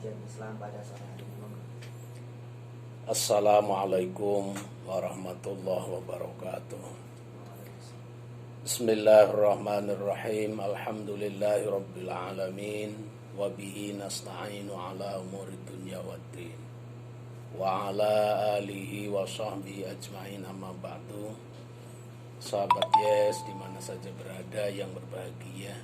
kajian Islam pada sore hari ini. Assalamualaikum warahmatullahi wabarakatuh. Bismillahirrahmanirrahim. Alhamdulillahi rabbil alamin. Wa bihi nasta'inu ala umuri dunya waddin. Wa ala alihi wa sahbihi ajma'in, amma ba'du. Sahabat Yes, dimana saja berada yang berbahagia,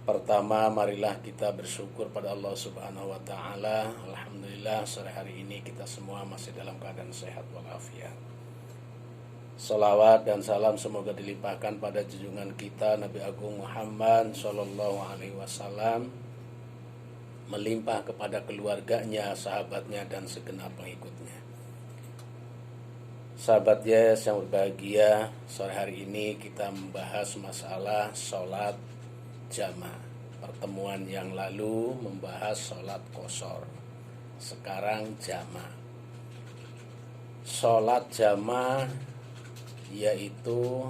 pertama marilah kita bersyukur pada Allah Subhanahu wa Ta'ala. Alhamdulillah sore hari ini kita semua masih dalam keadaan sehat walafiat. Salawat dan salam semoga dilimpahkan pada junjungan kita Nabi Agung Muhammad Sallallahu Alaihi Wasallam, melimpah kepada keluarganya, sahabatnya, dan segenap pengikutnya. Sahabat Yes yang berbahagia, sore hari ini kita membahas masalah sholat jamaah. Pertemuan yang lalu membahas sholat qashar, sekarang jamaah. Sholat jamaah yaitu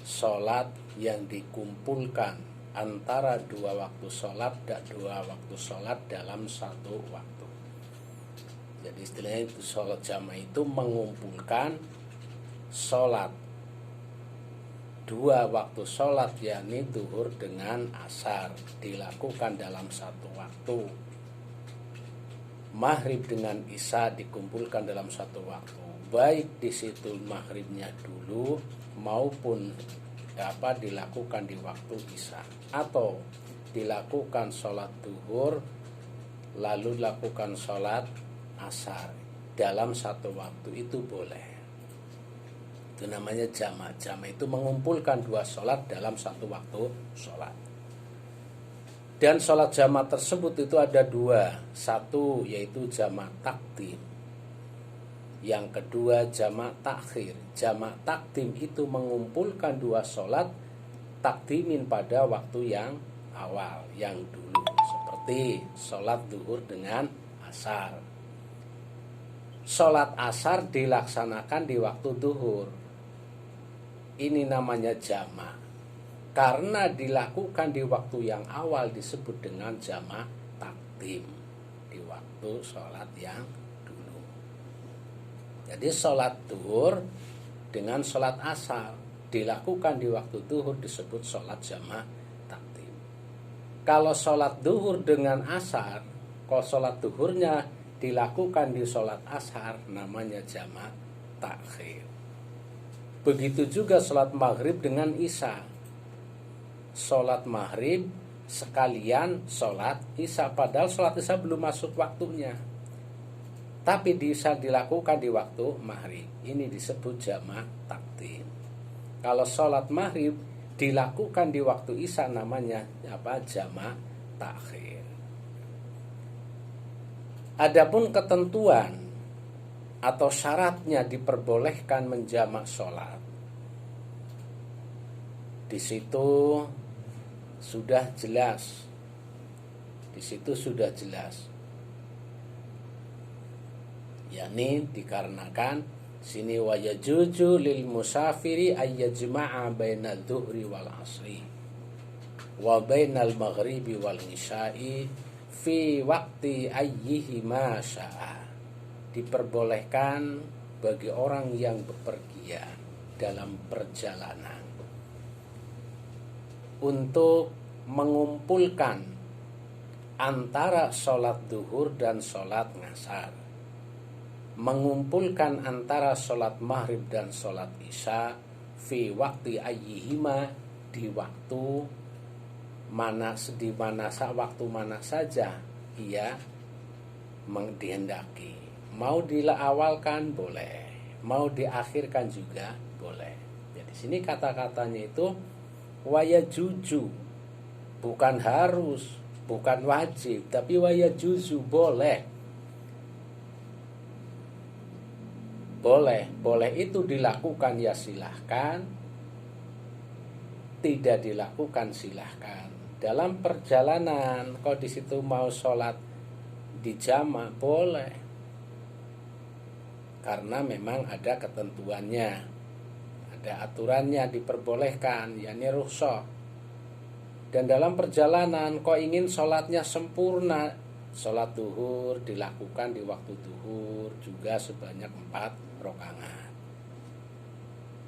sholat yang dikumpulkan antara dua waktu sholat dan dua waktu sholat dalam satu waktu. Jadi istilahnya itu sholat jamaah itu mengumpulkan sholat dua waktu sholat, yakni zuhur dengan asar, dilakukan dalam satu waktu. Maghrib dengan isya dikumpulkan dalam satu waktu, baik di situ maghribnya dulu maupun dilakukan di waktu isya, atau dilakukan sholat zuhur lalu dilakukan sholat asar dalam satu waktu, itu boleh. Itu namanya jamaah. Jamaah itu mengumpulkan dua sholat dalam satu waktu sholat. Dan sholat jamaah tersebut itu ada dua. Satu yaitu jamaah takdim, yang kedua jamaah takhir. Jamaah takdim itu mengumpulkan dua sholat, takdimin pada waktu yang awal, yang dulu, seperti sholat zuhur dengan asar. Sholat asar dilaksanakan di waktu zuhur. Ini namanya jamaah, karena dilakukan di waktu yang awal disebut dengan jamaah takdim, di waktu sholat yang dulu. Jadi sholat zuhur dengan sholat asar dilakukan di waktu zuhur disebut sholat jamaah takdim. Kalau sholat zuhur dengan asar, kalau sholat zuhurnya dilakukan di sholat ashar, namanya jamaah takhir. Begitu juga sholat maghrib dengan isya. Sholat maghrib sekalian sholat isya, padahal sholat isya belum masuk waktunya, tapi bisa dilakukan di waktu maghrib. Ini disebut jamaah takdim. Kalau sholat maghrib dilakukan di waktu isya, namanya jamaah takhir. Adapun ketentuan atau syaratnya diperbolehkan menjamak sholat, di situ sudah jelas. Yakni dikarenakan sini wa yajuju lil musafiri ayyajma'a baina dhuhri wal asri wa bainal maghribi wal isya'i fi waktu ayyihima sya'a. Diperbolehkan bagi orang yang bepergian dalam perjalanan untuk mengumpulkan antara sholat zuhur dan sholat ngasar, mengumpulkan antara sholat maghrib dan sholat isya fi waktu ayyihima, di waktu waktu mana saja ia dihendaki. Mau diawalkan boleh, mau diakhirkan juga boleh. Jadi sini kata-katanya itu wayajuju, bukan harus, bukan wajib, tapi wayajuju, boleh. Boleh itu dilakukan ya silahkan, tidak dilakukan silahkan. Dalam perjalanan, kalau di situ mau sholat di jamaah boleh, karena memang ada ketentuannya, ada aturannya, diperbolehkan, yakni rukhsah. Dan dalam perjalanan kau ingin sholatnya sempurna, sholat duhur dilakukan di waktu duhur juga sebanyak 4 rakaat.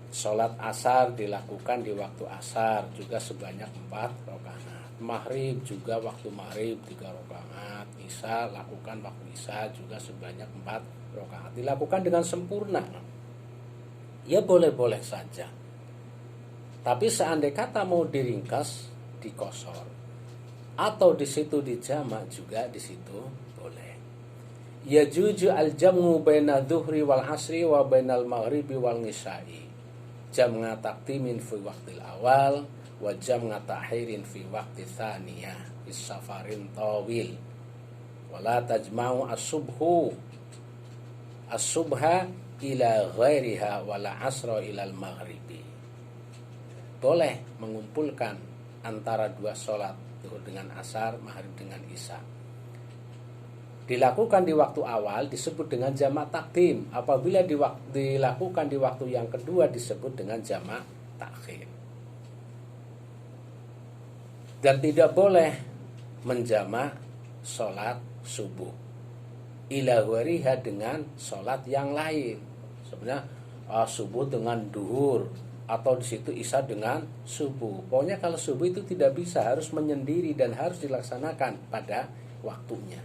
Sholat asar dilakukan di waktu asar juga sebanyak 4 rakaat. Maghrib juga waktu maghrib 3 rakaat. Isya lakukan waktu isya juga sebanyak 4 rakaat. Dilakukan dengan sempurna. Ya boleh-boleh saja. Tapi seandai kata mau diringkas, dikosor, atau di situ dijamak juga di situ boleh. Yajuju al-jam'u baina dhuhri wal asri wa bainal maghribi wal ngisai. Jam'a taqdimin fi waqtil awal wa jam'a ta'khirin fi waqti tsaniyah bis safarin tawil. Wala tajma'u as-subha ila ghairiha wala asra ilal maghribi. Boleh mengumpulkan antara 2 sholat, zuhur dengan asar, maghrib dengan isya. Dilakukan di waktu awal disebut dengan jamak takdim. Apabila dilakukan di waktu yang kedua disebut dengan jamak takhir. Dan tidak boleh menjamak sholat subuh ila wariha dengan sholat yang lain. Sebenarnya subuh dengan duhur, atau di situ isya dengan subuh. Pokoknya kalau subuh itu tidak bisa, harus menyendiri dan harus dilaksanakan pada waktunya.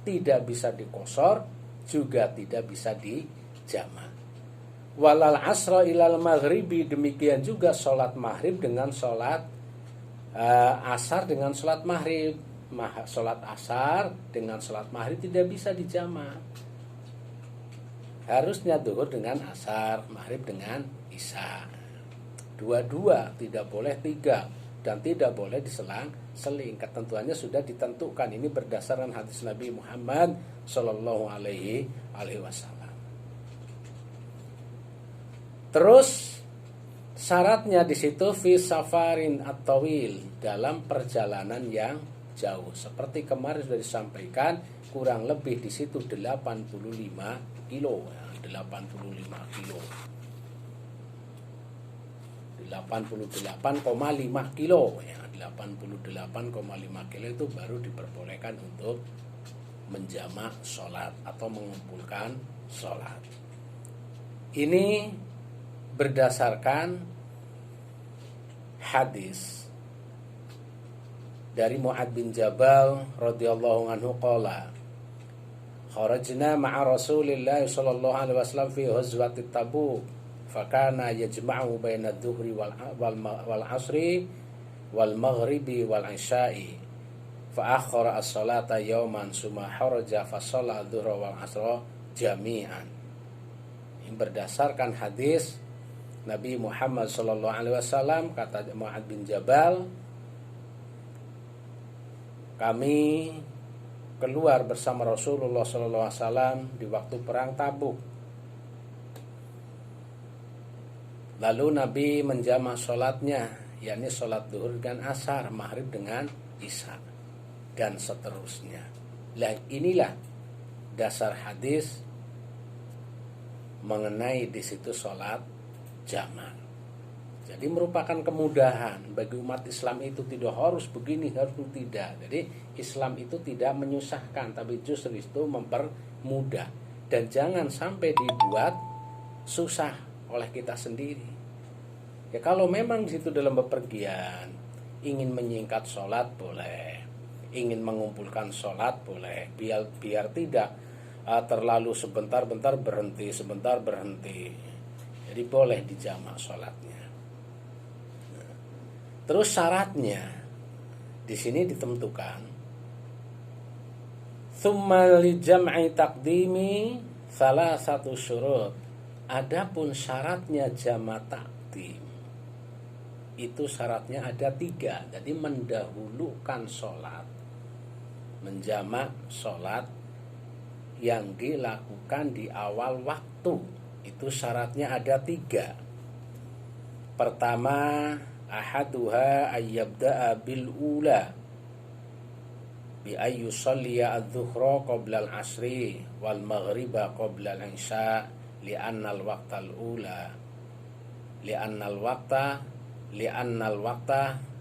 Tidak bisa dikosor, juga tidak bisa dijamak. Walal asra ilal maghribi, demikian juga sholat maghrib dengan sholat asar dengan sholat maghrib. Sholat asar dengan sholat maghrib tidak bisa dijamak. Harusnya zuhur dengan asar, maghrib dengan isya. 2-2, tidak boleh 3, dan tidak boleh diselang-seling. Ketentuannya sudah ditentukan. Ini berdasarkan hadis Nabi Muhammad Sallallahu Alaihi Wasallam. Terus syaratnya di situ fi safarin at-tawil, dalam perjalanan yang jauh. Seperti kemarin sudah disampaikan, kurang lebih di situ 85 kilo, 85 kilo. 88,5 kilo ya, 88,5 kilo itu baru diperbolehkan untuk menjamak sholat atau mengumpulkan sholat. Ini berdasarkan hadis dari Mu'ad bin Jabal radhiyallahu anhu qala kharajna ma'a Rasulillah sallallahu alaihi wasallam fi ghazwati Tabuk fakana yajma'u baina adh-dhuhri wal asri wal maghribi wal isya'i fa akhara as-salata yawman summa kharaja fa shalla adh-dhuhra wal asra jami'an. Ini berdasarkan hadis Nabi Muhammad sallallahu alaihi wasallam, kata Mu'ad bin Jabal, kami keluar bersama Rasulullah sallallahu alaihi wasallam di waktu perang Tabuk. Lalu Nabi menjamak sholatnya, yakni sholat duhur dengan asar, maghrib dengan isya, dan seterusnya. Nah, inilah dasar hadis mengenai di situ sholat jamak. Jadi merupakan kemudahan bagi umat Islam, itu tidak harus begini, harus tidak. Jadi Islam itu tidak menyusahkan, tapi justru itu mempermudah. Dan jangan sampai dibuat susah oleh kita sendiri. Ya kalau memang di situ dalam bepergian ingin menyingkat sholat boleh, ingin mengumpulkan sholat boleh, biar tidak terlalu sebentar berhenti, sebentar berhenti. Jadi boleh dijamak sholatnya. Terus syaratnya di sini ditentukan. Tsumma li jam'i taqdimi salah satu syurut. Adapun syaratnya jamak takdim itu syaratnya ada 3. Jadi mendahulukan sholat, menjamak sholat yang dilakukan di awal waktu, itu syaratnya ada 3. Pertama, ahaduha ayyabda'a bil ula bi ayyusalliya adh-dhuhra qabla al-asri wal maghriba qabla al-isya li'anna al-waqta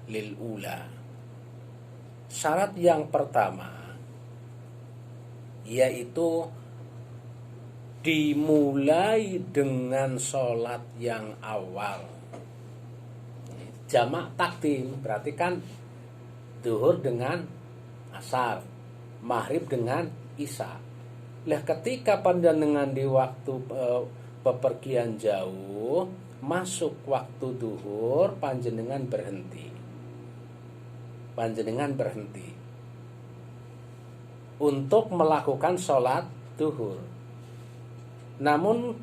lil ula. Syarat yang pertama yaitu dimulai dengan sholat yang awal. Jamak takdim berarti kan zuhur dengan asar, maghrib dengan isya. Lah ketika panjenengan di waktu bepergian jauh masuk waktu zuhur, panjenengan berhenti untuk melakukan sholat zuhur. Namun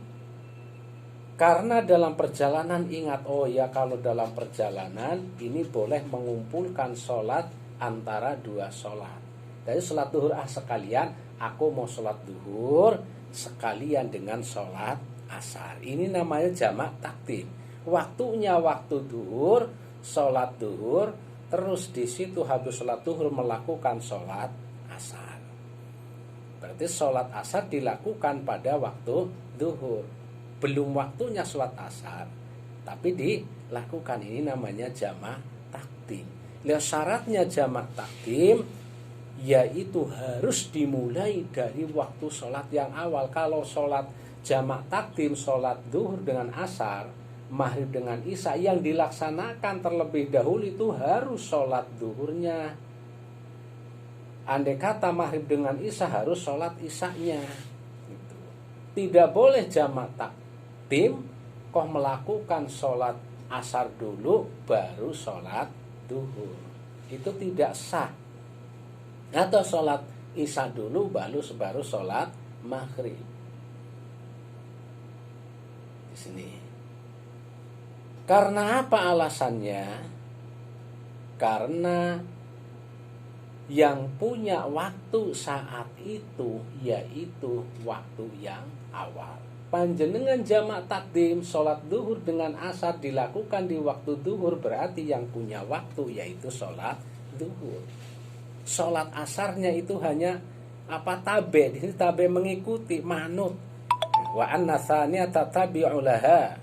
karena dalam perjalanan ingat, oh ya kalau dalam perjalanan ini boleh mengumpulkan sholat antara dua sholat. Jadi sholat zuhur sekalian, aku mau sholat zuhur sekalian dengan sholat asar. Ini namanya jamak takdim. Waktunya waktu zuhur, sholat zuhur, terus di situ habis sholat zuhur melakukan sholat asar. Berarti sholat asar dilakukan pada waktu zuhur. Belum waktunya sholat asar, tapi dilakukan. Ini namanya jamak takdim. Lihat syaratnya jamak takdim, yaitu harus dimulai dari waktu sholat yang awal. Kalau sholat jamak takdim, sholat zuhur dengan asar, maghrib dengan isya, yang dilaksanakan terlebih dahulu itu harus sholat zuhurnya. Andai kata maghrib dengan isya, harus sholat isyanya. Tidak boleh jamak takdim kok melakukan sholat asar dulu baru sholat zuhur. Itu tidak sah. Atau sholat isya dulu baru sholat maghrib. Di sini. Karena apa alasannya? Karena yang punya waktu saat itu yaitu waktu yang awal. Panjenengan jamak takdim sholat zuhur dengan asar dilakukan di waktu zuhur, berarti yang punya waktu yaitu sholat zuhur. Sholat asarnya itu hanya tabe. Di sini tabe mengikuti, manut. Wa anna tsaniyata tabi'u laha.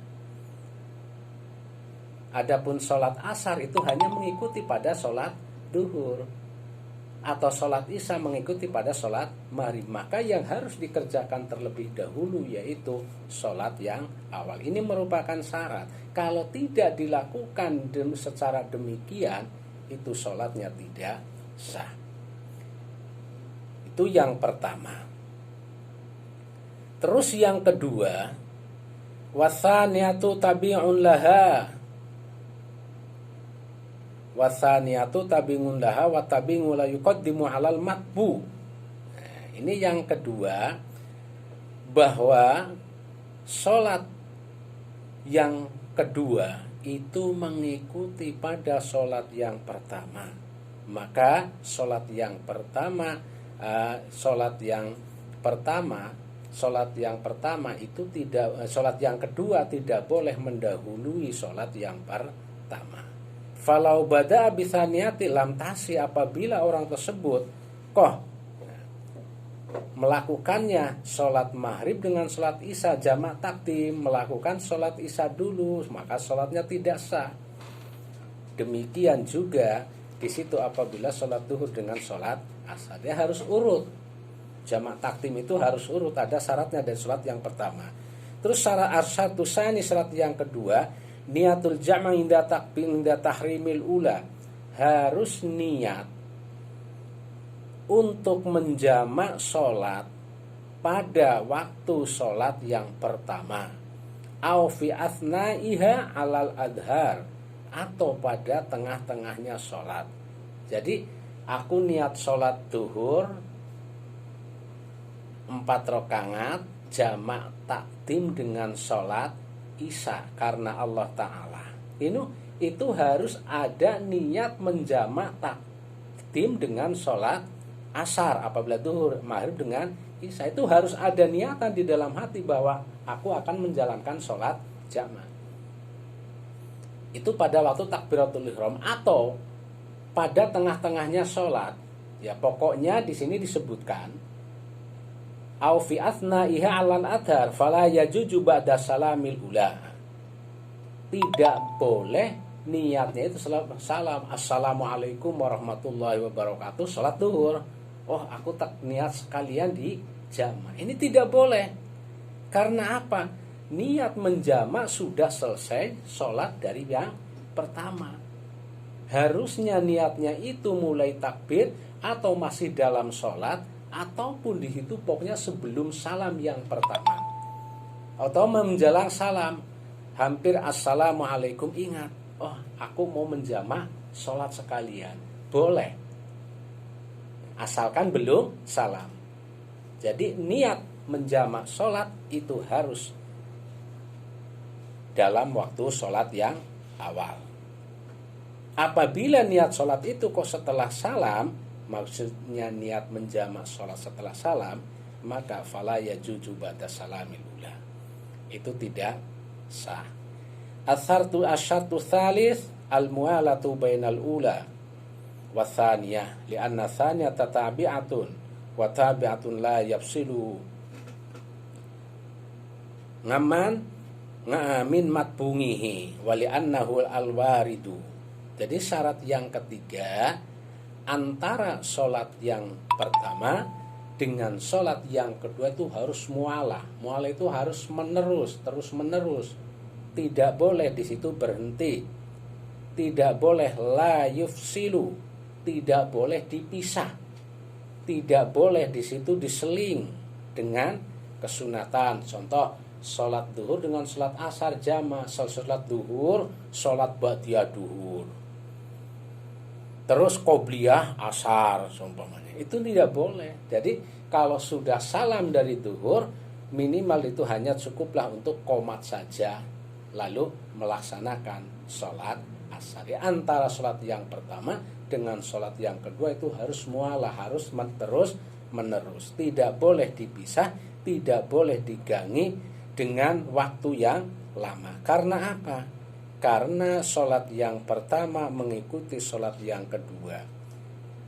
Adapun sholat asar itu hanya mengikuti pada sholat zuhur, atau sholat isya mengikuti pada sholat maghrib. Maka yang harus dikerjakan terlebih dahulu yaitu sholat yang awal. Ini merupakan syarat. Kalau tidak dilakukan secara demikian, itu sholatnya tidak sah. Itu yang pertama. Terus yang kedua, wasaniyatu tabi'un laha. Wasaniyatu tabi'un laha wa tabi'u la yuqaddimu 'alal matbu. Nah, ini yang kedua, bahwa sholat yang kedua itu mengikuti pada sholat yang pertama. Maka sholat yang kedua tidak boleh mendahului sholat yang pertama. Falau bada bisaniyati lam tasi, apabila orang tersebut melakukannya sholat maghrib dengan sholat isya jamak takdim, melakukan sholat isya dulu, maka sholatnya tidak sah. Demikian juga di situ apabila sholat zuhur dengan sholat asar, dia harus urut. Jamak takdim itu harus urut, ada syaratnya dari sholat yang pertama. Terus syarat arsyadu sani, syarat yang kedua, niatul jama' inda tahrimil ula, harus niat untuk menjamak sholat pada waktu sholat yang pertama, au fi asna'iha alal adhar, atau pada tengah-tengahnya sholat. Jadi aku niat sholat zuhur 4 rakaat jamak takdim dengan sholat isya karena Allah Ta'ala. Itu harus ada niat menjamak takdim dengan sholat asar apabila zuhur, maghrib dengan isya. Itu harus ada niatan di dalam hati bahwa aku akan menjalankan sholat jamak. Itu pada waktu takbiratul ihram atau pada tengah-tengahnya sholat. Ya pokoknya di sini disebutkan au fi asna'iha 'alal adhar fala yajuju ba'da salamil ula. Tidak boleh niatnya itu salam, assalamualaikum warahmatullahi wabarakatuh, sholat duhur. Oh, aku tak niat sekalian di jamak. Ini tidak boleh. Karena apa? Niat menjamak sudah selesai sholat dari yang pertama. Harusnya niatnya itu mulai takbir atau masih dalam sholat, ataupun di situ pokoknya sebelum salam yang pertama, atau menjelang salam, hampir assalamualaikum, ingat, oh aku mau menjamak sholat sekalian. Boleh, asalkan belum salam. Jadi niat menjamak sholat itu harus dalam waktu sholat yang awal. Apabila niat sholat itu kok setelah salam, maksudnya niat menjamak sholat setelah salam, maka fala yajuzu ba'da salamil ula, itu tidak sah. Asyartu tsalits al-mu'alatu bainal ula wa tsaniyah li'anna tsaniyata tabi'atun wa tabi'atun la yafsilu ngaman nga'amin matbungihi wa li'annahu al-waridu. Jadi syarat yang ketiga, antara sholat yang pertama dengan sholat yang kedua itu harus mualah. Mualah itu harus menerus, terus menerus. Tidak boleh di situ berhenti. Tidak boleh la yufsilu, tidak boleh dipisah. Tidak boleh di situ diseling dengan kesunatan. Contoh, sholat duhur dengan sholat asar jamaah, sholat duhur, sholat ba'diyah duhur, terus qobliyah asar seumpamanya. Itu tidak boleh. Jadi kalau sudah salam dari duhur, minimal itu hanya cukuplah untuk qomat saja, lalu melaksanakan sholat asar. Antara sholat yang pertama dengan sholat yang kedua itu harus mualah, harus terus menerus. Tidak boleh dipisah, tidak boleh digangi dengan waktu yang lama. Karena apa? Karena sholat yang pertama mengikuti sholat yang kedua,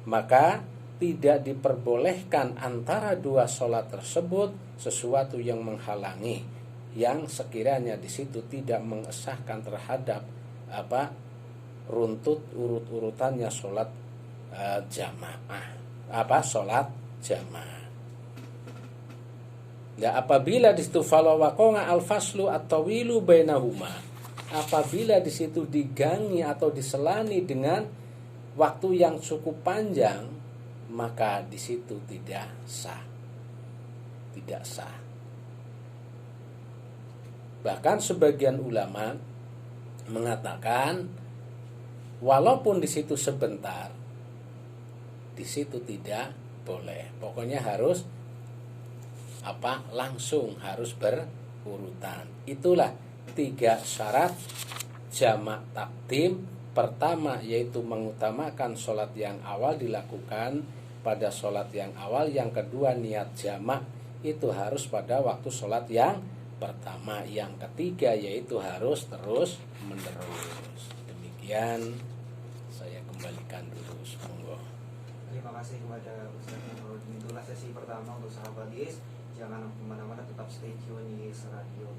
maka tidak diperbolehkan antara dua sholat tersebut sesuatu yang menghalangi, yang sekiranya di situ tidak mengesahkan terhadap runtut urut-urutannya sholat jamaah, sholat jamaah. Ya, apabila di situ falawaqonga al-faslu at-tawilu bainahuma, apabila di situ digangi atau diselani dengan waktu yang cukup panjang, maka di situ tidak sah. Tidak sah. Bahkan sebagian ulama mengatakan walaupun di situ sebentar, di situ tidak boleh. Pokoknya harus langsung, harus berurutan. Itulah 3 syarat jamak takdim. Pertama yaitu mengutamakan sholat yang awal dilakukan pada sholat yang awal. Yang kedua niat jamak itu harus pada waktu sholat yang pertama. Yang ketiga yaitu harus terus menerus. Demikian saya kembalikan dulu. Monggo. Terima kasih kepada Ustaz Nurudin. Itulah sesi pertama untuk sahabat Yes. Jangan kemana-mana, tetap stay tune Yes Radio.